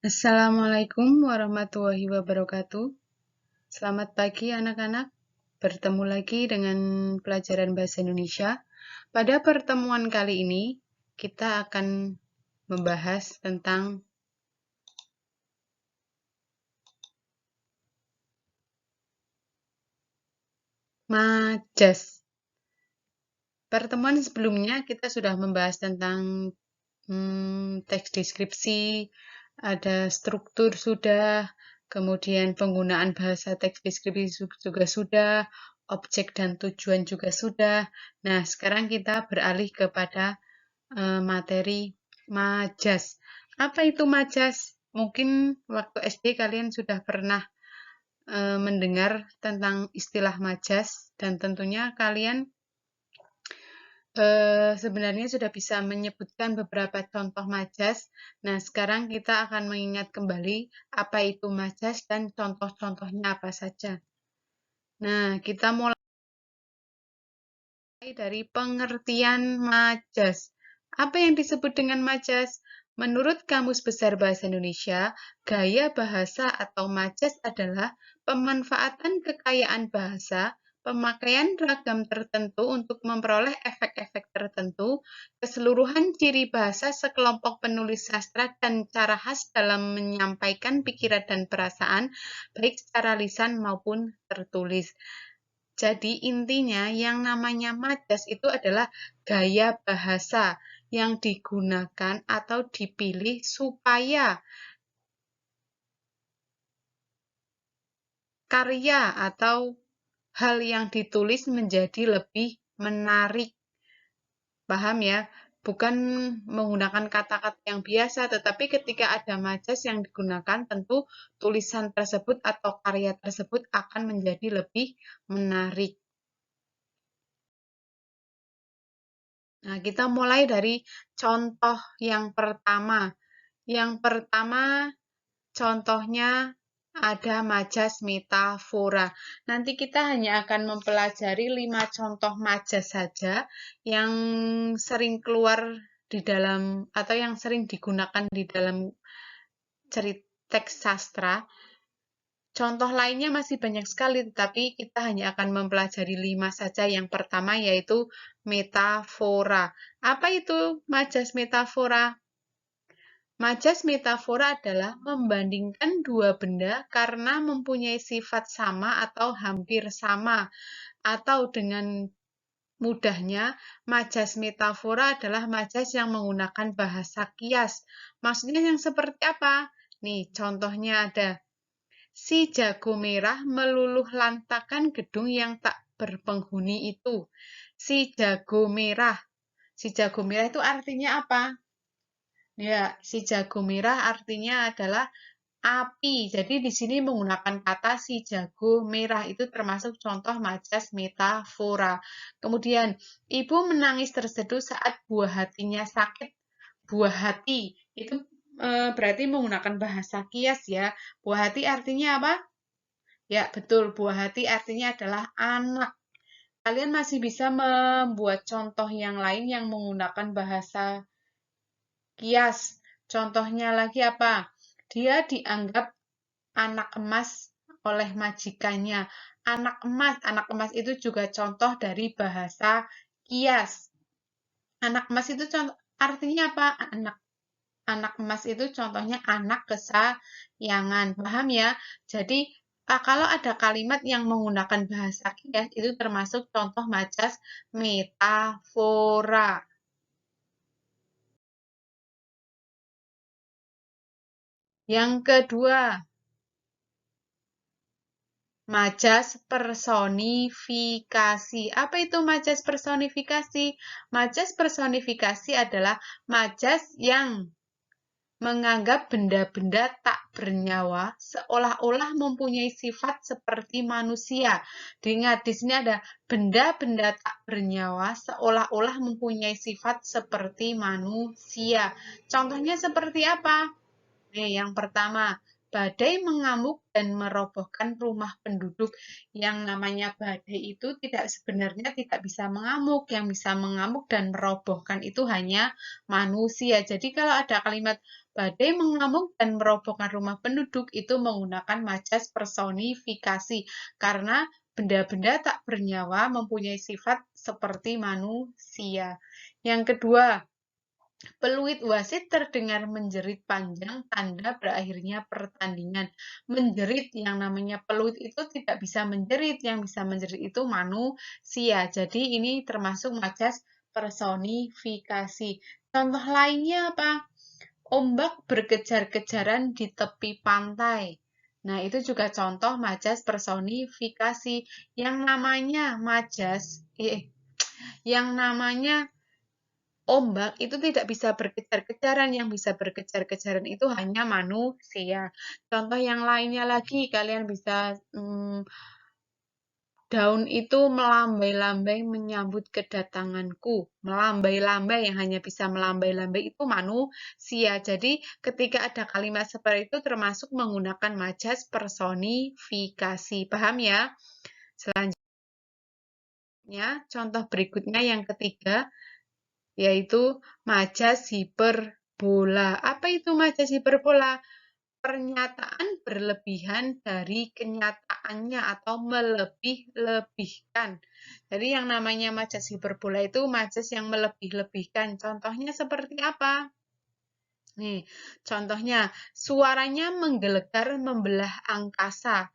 Assalamualaikum warahmatullahi wabarakatuh. Selamat pagi anak-anak. Bertemu lagi dengan pelajaran Bahasa Indonesia. Pada pertemuan kali ini, kita akan membahas tentang majas. Pertemuan sebelumnya kita sudah membahas tentang teks deskripsi, ada struktur sudah, kemudian penggunaan bahasa teks deskripsi juga sudah, objek dan tujuan juga sudah. Nah, sekarang kita beralih kepada materi majas. Apa itu majas? Mungkin waktu SD kalian sudah pernah mendengar tentang istilah majas dan tentunya kalian sebenarnya sudah bisa menyebutkan beberapa contoh majas. Nah, sekarang kita akan mengingat kembali apa itu majas dan contoh-contohnya apa saja. Nah, kita mulai dari pengertian majas. Apa yang disebut dengan majas? Menurut Kamus Besar Bahasa Indonesia, gaya bahasa atau majas adalah pemanfaatan kekayaan bahasa, pemakaian ragam tertentu untuk memperoleh efek-efek tertentu, keseluruhan ciri bahasa sekelompok penulis sastra, dan cara khas dalam menyampaikan pikiran dan perasaan, baik secara lisan maupun tertulis. Jadi intinya yang namanya majas itu adalah gaya bahasa yang digunakan atau dipilih supaya karya atau hal yang ditulis menjadi lebih menarik. Paham ya? Bukan menggunakan kata-kata yang biasa, tetapi ketika ada majas yang digunakan, tentu tulisan tersebut atau karya tersebut akan menjadi lebih menarik. Nah, kita mulai dari contoh yang pertama. Yang pertama, contohnya ada majas metafora. Nanti kita hanya akan mempelajari 5 contoh majas saja yang sering keluar di dalam atau yang sering digunakan di dalam cerita teks sastra. Contoh lainnya masih banyak sekali, tetapi kita hanya akan mempelajari 5 saja. Yang pertama yaitu metafora. Apa itu majas metafora? Majas metafora adalah membandingkan dua benda karena mempunyai sifat sama atau hampir sama. Atau dengan mudahnya, majas metafora adalah majas yang menggunakan bahasa kias. Maksudnya yang seperti apa? Nih, contohnya ada. Si jago merah meluluh lantakan gedung yang tak berpenghuni itu. Si jago merah. Si jago merah itu artinya apa? Ya, si jago merah artinya adalah api. Jadi di sini menggunakan kata si jago merah itu termasuk contoh majas metafora. Kemudian, ibu menangis terseduh saat buah hatinya sakit. Buah hati itu berarti menggunakan bahasa kias ya. Buah hati artinya apa? Ya, betul. Buah hati artinya adalah anak. Kalian masih bisa membuat contoh yang lain yang menggunakan bahasa kias. Contohnya lagi apa? Dia dianggap anak emas oleh majikannya. Anak emas itu juga contoh dari bahasa kias. Anak emas itu contoh, artinya apa? Anak emas itu contohnya anak kesayangan. Paham ya? Jadi kalau ada kalimat yang menggunakan bahasa kias itu termasuk contoh majas metafora. Yang kedua, majas personifikasi. Apa itu majas personifikasi? Majas personifikasi adalah majas yang menganggap benda-benda tak bernyawa seolah-olah mempunyai sifat seperti manusia. Ingat, di sini ada benda-benda tak bernyawa seolah-olah mempunyai sifat seperti manusia. Contohnya seperti apa? Yang pertama, badai mengamuk dan merobohkan rumah penduduk. Yang namanya badai itu sebenarnya tidak bisa mengamuk. Yang bisa mengamuk dan merobohkan itu hanya manusia. Jadi kalau ada kalimat badai mengamuk dan merobohkan rumah penduduk itu menggunakan majas personifikasi karena benda-benda tak bernyawa mempunyai sifat seperti manusia. Yang kedua, peluit wasit terdengar menjerit panjang, tanda berakhirnya pertandingan. Menjerit, yang namanya peluit itu tidak bisa menjerit, yang bisa menjerit itu manusia. Jadi ini termasuk majas personifikasi. Contoh lainnya apa? Ombak berkejar-kejaran di tepi pantai. Nah, itu juga contoh majas personifikasi. Yang namanya ombak itu tidak bisa berkejar-kejaran, yang bisa berkejar-kejaran itu hanya manusia. Contoh yang lainnya lagi, kalian bisa daun itu melambai-lambai menyambut kedatanganku. Melambai-lambai, yang hanya bisa melambai-lambai itu manusia. Jadi ketika ada kalimat seperti itu termasuk menggunakan majas personifikasi. Paham ya? Selanjutnya, contoh berikutnya yang ketiga, yaitu majas hiperbola. Apa itu majas hiperbola? Pernyataan berlebihan dari kenyataannya atau melebih-lebihkan. Jadi yang namanya majas hiperbola itu majas yang melebih-lebihkan. Contohnya seperti apa? Nih, contohnya suaranya menggelegar membelah angkasa.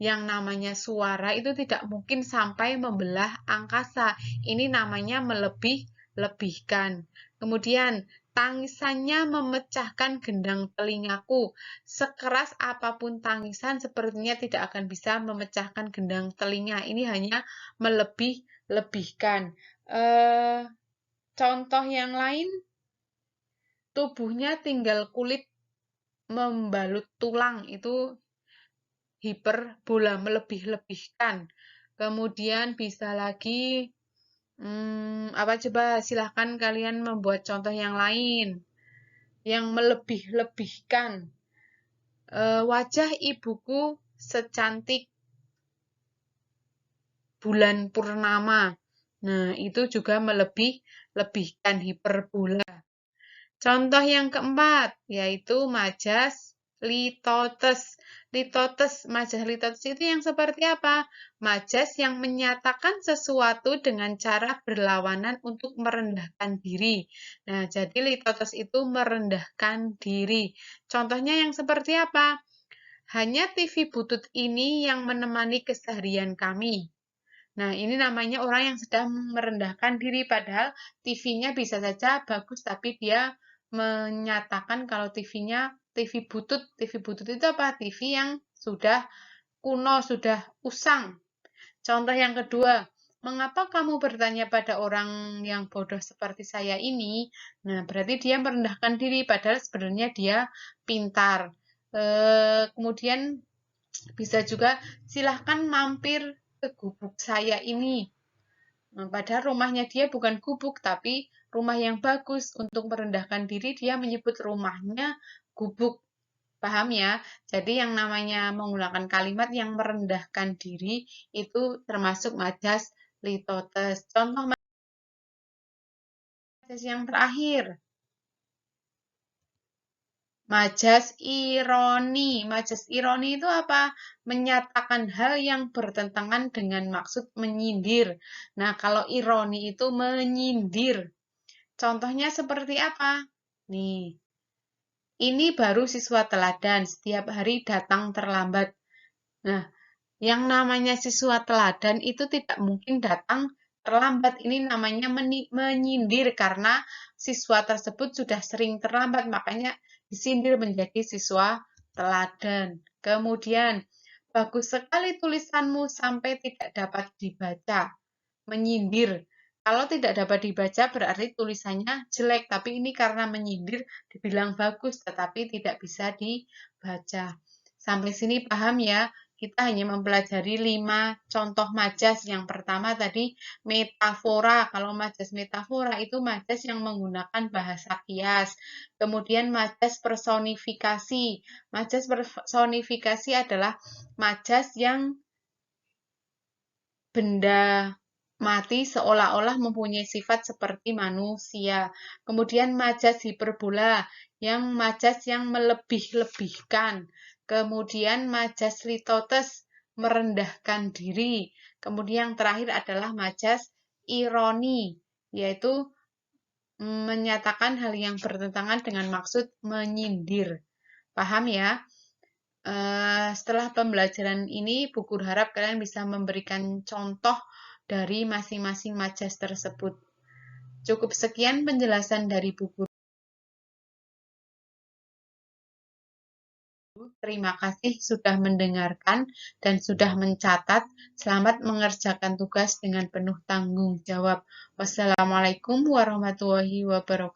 Yang namanya suara itu tidak mungkin sampai membelah angkasa. Ini namanya melebih-lebihkan. Kemudian, tangisannya memecahkan gendang telingaku. Sekeras apapun tangisan, sepertinya tidak akan bisa memecahkan gendang telinga. Ini hanya melebih-lebihkan. Contoh yang lain, tubuhnya tinggal kulit membalut tulang. Itu hiperbola, melebih-lebihkan. Kemudian bisa lagi, apa coba silahkan kalian membuat contoh yang lain. Yang melebih-lebihkan. Wajah ibuku secantik bulan purnama. Nah, itu juga melebih-lebihkan, hiperbola. Contoh yang keempat, yaitu majas litotes. Majas litotes itu yang seperti apa? Majas yang menyatakan sesuatu dengan cara berlawanan untuk merendahkan diri. Nah, jadi litotes itu merendahkan diri. Contohnya yang seperti apa? Hanya TV butut ini yang menemani keseharian kami. Nah, ini namanya orang yang sedang merendahkan diri, padahal TV-nya bisa saja bagus, tapi dia menyatakan kalau TV-nya TV butut. TV butut itu apa? TV yang sudah kuno, sudah usang. Contoh yang kedua, mengapa kamu bertanya pada orang yang bodoh seperti saya ini? Nah, berarti dia merendahkan diri, padahal sebenarnya dia pintar. Kemudian bisa juga silahkan mampir ke gubuk saya ini. Nah, padahal rumahnya dia bukan gubuk, tapi rumah yang bagus. Untuk merendahkan diri, dia menyebut rumahnya gubuk. Paham ya? Jadi yang namanya menggunakan kalimat yang merendahkan diri itu termasuk majas litotes. Contoh majas yang terakhir. Majas ironi. Majas ironi itu apa? Menyatakan hal yang bertentangan dengan maksud menyindir. Nah, kalau ironi itu menyindir. Contohnya seperti apa? Nih, ini baru siswa teladan, setiap hari datang terlambat. Nah, yang namanya siswa teladan itu tidak mungkin datang terlambat. Ini namanya menyindir karena siswa tersebut sudah sering terlambat, makanya disindir menjadi siswa teladan. Kemudian, bagus sekali tulisanmu sampai tidak dapat dibaca. Menyindir. Kalau tidak dapat dibaca berarti tulisannya jelek, tapi ini karena menyindir dibilang bagus, tetapi tidak bisa dibaca. Sampai sini paham ya? kita hanya mempelajari 5 contoh majas. Yang pertama tadi metafora. Kalau majas metafora itu majas yang menggunakan bahasa kias. Kemudian majas personifikasi. Majas personifikasi adalah majas yang benda mati seolah-olah mempunyai sifat seperti manusia. Kemudian majas hiperbola, yang majas yang melebih-lebihkan. Kemudian majas litotes, merendahkan diri. Kemudian yang terakhir adalah majas ironi, yaitu menyatakan hal yang bertentangan dengan maksud menyindir. Paham ya? Setelah pembelajaran ini, Bu Guru harap kalian bisa memberikan contoh dari masing-masing majas tersebut. Cukup sekian penjelasan dari Bu Guru. Terima kasih sudah mendengarkan dan sudah mencatat. Selamat mengerjakan tugas dengan penuh tanggung jawab. Wassalamualaikum warahmatullahi wabarakatuh.